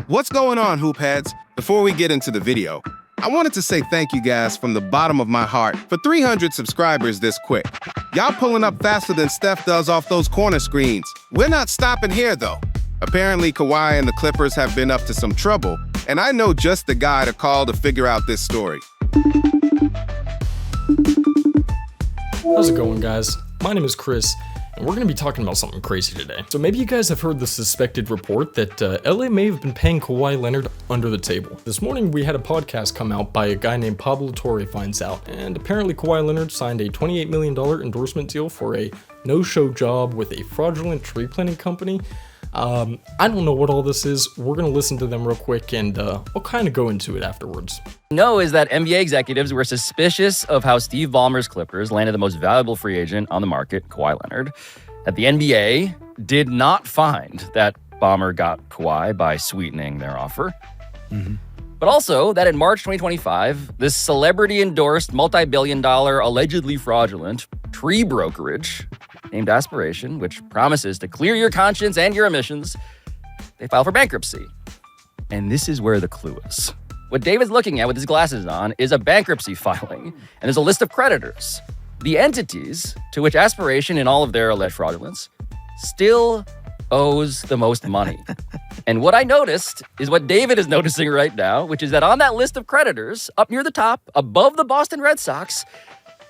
What's going on, hoop heads? Before we get into the video, I wanted to say thank you guys from the bottom of my heart for 300 subscribers this quick. Y'all pulling up faster than Steph does off those corner screens. We're not stopping here, though. Apparently, Kawhi and the Clippers have been up to some trouble, and I know just the guy to call to figure out this story. How's it going, guys? My name is Chris, and we're going to be talking about something crazy today. So maybe you guys have heard the suspected report that LA may have been paying Kawhi Leonard under the table. This morning we had a podcast come out by a guy named Pablo Torre finds out, and apparently Kawhi Leonard signed a $28 million endorsement deal for a no-show job with a fraudulent tree planting company. I don't know what all this is. We're going to listen to them real quick, and I'll kind of go into it afterwards. Is that NBA executives were suspicious of how Steve Ballmer's Clippers landed the most valuable free agent on the market, Kawhi Leonard. That the NBA did not find that Ballmer got Kawhi by sweetening their offer. But also that in March 2025, this celebrity-endorsed, multi-billion-dollar, allegedly fraudulent tree brokerage named Aspiration, which promises to clear your conscience and your emissions, they file for bankruptcy. And this is where the clue is. What David's looking at with his glasses on is a bankruptcy filing, and there's a list of creditors. The entities to which Aspiration and all of their alleged fraudulence still owes the most money. And what I noticed is what David is noticing right now, which is that on that list of creditors, up near the top, above the Boston Red Sox,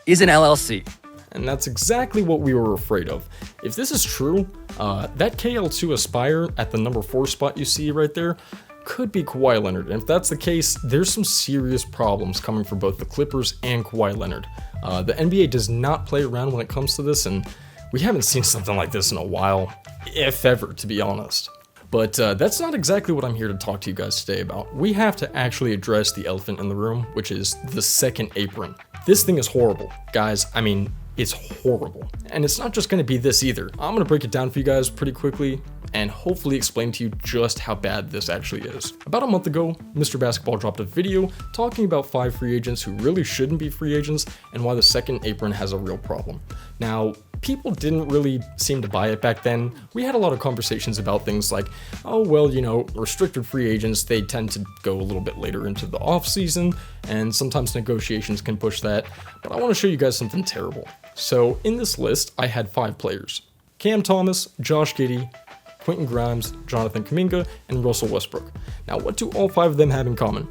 is an LLC. And that's exactly what we were afraid of. If this is true, that KL2 Aspire at the number 4 spot you see right there could be Kawhi Leonard. And if that's the case, there's some serious problems coming for both the Clippers and Kawhi Leonard. The NBA does not play around when it comes to this, and we haven't seen something like this in a while, if ever, to be honest. But that's not exactly what I'm here to talk to you guys today about. We have to actually address the elephant in the room, which is the Second Apron. This thing is horrible, guys. I mean, it's horrible. And it's not just going to be this either. I'm going to break it down for you guys pretty quickly and hopefully explain to you just how bad this actually is. About a month ago, Mr.Basketball dropped a video talking about 5 free agents who really shouldn't be free agents and why the Second Apron has a real problem. Now, people didn't really seem to buy it back then. We had a lot of conversations about things like, oh, well, restricted free agents, they tend to go a little bit later into the off season, and sometimes negotiations can push that. But I want to show you guys something terrible. So in this list, I had 5 players: Cam Thomas, Josh Giddey, Quentin Grimes, Jonathan Kuminga, and Russell Westbrook. Now, what do all 5 of them have in common?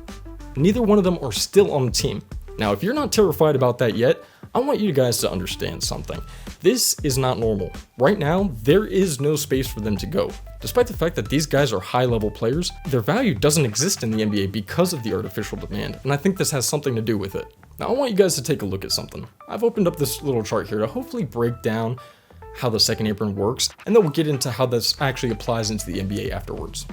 Neither one of them are still on the team. Now, if you're not terrified about that yet, I want you guys to understand something. This is not normal. Right now, there is no space for them to go. Despite the fact that these guys are high-level players, their value doesn't exist in the NBA because of the artificial demand, and I think this has something to do with it. Now, I want you guys to take a look at something. I've opened up this little chart here to hopefully break down how the Second Apron works, and then we'll get into how this actually applies into the NBA afterwards.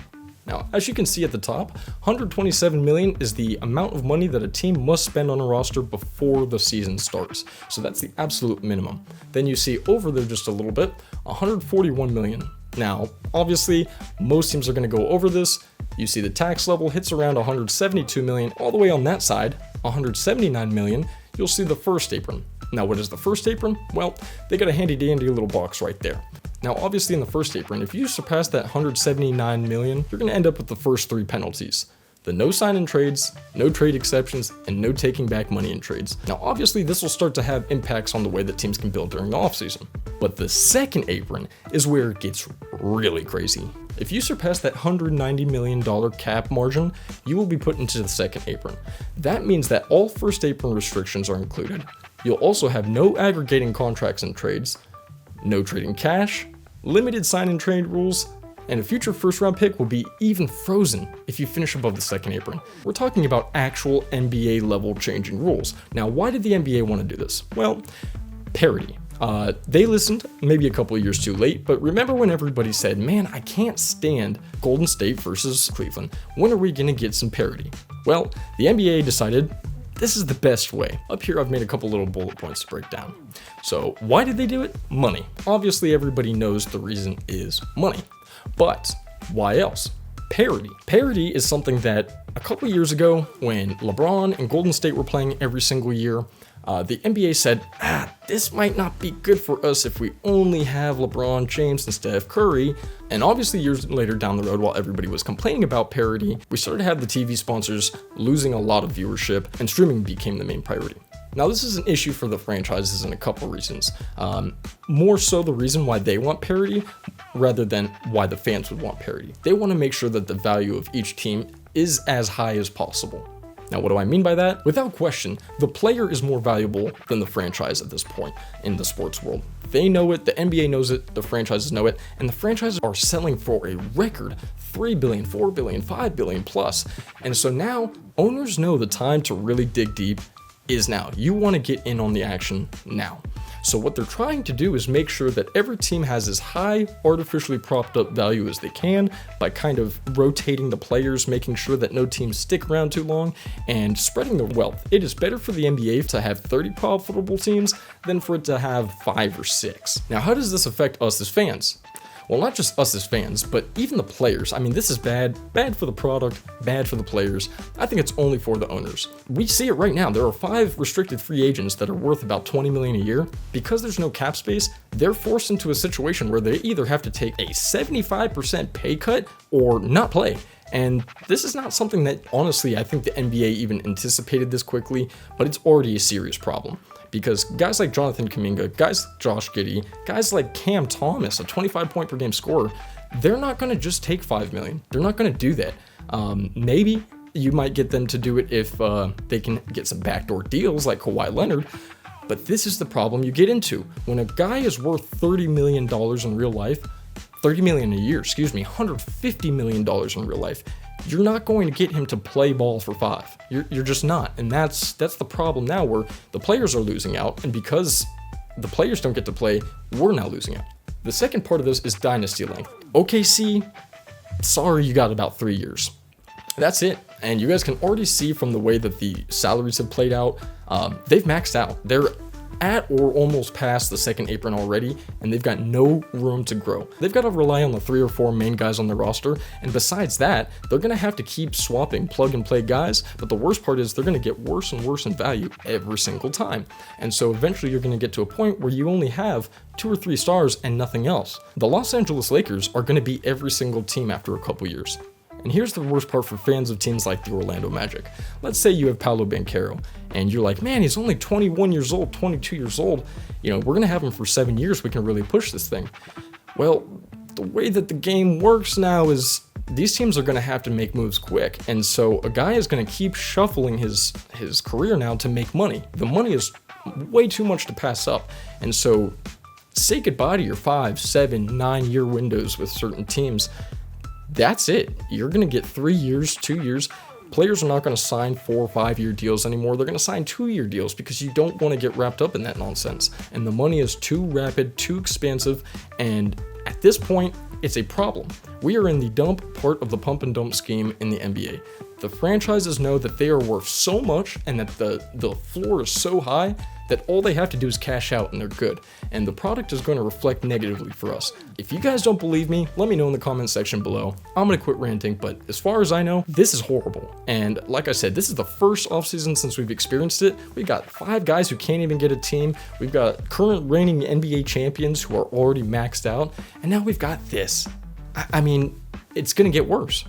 Now, as you can see at the top, $127 million is the amount of money that a team must spend on a roster before the season starts. So that's the absolute minimum. Then you see over there just a little bit, $141 million. Now, obviously, most teams are going to go over this. You see the tax level hits around $172 million. All the way on that side, $179 million, you'll see the First Apron. Now, what is the First Apron? Well, they got a handy-dandy little box right there. Now, obviously in the First Apron, if you surpass that $179 million, you're going to end up with the first 3 penalties: the no sign-in trades, no trade exceptions, and no taking back money in trades. Now, obviously this will start to have impacts on the way that teams can build during the offseason. But the Second Apron is where it gets really crazy. If you surpass that $190 million cap margin, you will be put into the Second Apron. That means that all First Apron restrictions are included. You'll also have no aggregating contracts and trades, no trading cash, limited sign-in trade rules, and a future first-round pick will be even frozen if you finish above the Second Apron. We're talking about actual NBA level changing rules. Now, why did the NBA want to do this? Well, parity. They listened maybe a couple of years too late, but remember when everybody said, man, I can't stand Golden State versus Cleveland. When are we going to get some parity? Well, the NBA decided this is the best way. Up here, I've made a couple little bullet points to break down. So why did they do it? Money. Obviously, everybody knows the reason is money. But why else? Parity. Parity is something that a couple of years ago, when LeBron and Golden State were playing every single year, the NBA said, this might not be good for us if we only have LeBron James and Steph Curry. And obviously years later down the road, while everybody was complaining about parity, we started to have the TV sponsors losing a lot of viewership, and streaming became the main priority. Now, this is an issue for the franchises in a couple reasons. More so the reason why they want parity rather than why the fans would want parity. They want to make sure that the value of each team is as high as possible. Now, what do I mean by that? Without question, the player is more valuable than the franchise at this point in the sports world. They know it, the NBA knows it, the franchises know it, and the franchises are selling for a record $3 billion, $4 billion, $5 billion plus. And so now owners know the time to really dig deep is now. You want to get in on the action now. So what they're trying to do is make sure that every team has as high artificially propped up value as they can by kind of rotating the players, making sure that no teams stick around too long, and spreading the wealth. It is better for the NBA to have 30 profitable teams than for it to have 5 or 6. Now, how does this affect us as fans? Well, not just us as fans, but even the players. I mean, this is bad for the product, bad for the players. I think it's only for the owners. We see it right now. There are 5 restricted free agents that are worth about $20 million a year. Because there's no cap space, they're forced into a situation where they either have to take a 75% pay cut or not play. And this is not something that, honestly, I think the NBA even anticipated this quickly, but it's already a serious problem. Because guys like Jonathan Kuminga, guys like Josh Giddey, guys like Cam Thomas, a 25-point per game scorer, they're not going to just take $5 million. They're not going to do that. Maybe you might get them to do it if they can get some backdoor deals like Kawhi Leonard. But this is the problem you get into. When a guy is worth $30 million in real life, $30 million a year, $150 million in real life, you're not going to get him to play ball for 5. You're just not. And that's the problem now, where the players are losing out. And because the players don't get to play, we're now losing out. The second part of this is dynasty length. OKC, sorry, you got about 3 years. That's it. And you guys can already see from the way that the salaries have played out, they've maxed out. They're at or almost past the second apron already, and they've got no room to grow. They've got to rely on the 3 or 4 main guys on their roster, and besides that, they're going to have to keep swapping plug and play guys, but the worst part is they're going to get worse and worse in value every single time. And so eventually you're going to get to a point where you only have 2 or 3 stars and nothing else. The Los Angeles Lakers are going to be every single team after a couple years. And here's the worst part for fans of teams like the Orlando Magic. Let's say you have Pablo Banchero, and you're like, man, he's only 21 years old, 22 years old. We're going to have him for 7 years. We can really push this thing. Well, the way that the game works now is these teams are going to have to make moves quick. And so a guy is going to keep shuffling his career now to make money. The money is way too much to pass up. And so say goodbye to your 5, 7, 9 year windows with certain teams. That's it. You're going to get 3 years, 2 years. Players are not going to sign 4 or 5 year deals anymore. They're going to sign 2 year deals because you don't want to get wrapped up in that nonsense. And the money is too rapid, too expansive, and at this point, it's a problem. We are in the dump part of the pump and dump scheme in the NBA. The franchises know that they are worth so much and that the floor is so high that all they have to do is cash out and they're good. And the product is going to reflect negatively for us. If you guys don't believe me, let me know in the comment section below. I'm going to quit ranting, but as far as I know, this is horrible. And like I said, this is the first offseason since we've experienced it. We got 5 guys who can't even get a team. We've got current reigning NBA champions who are already maxed out. And now we've got this. I mean, it's going to get worse.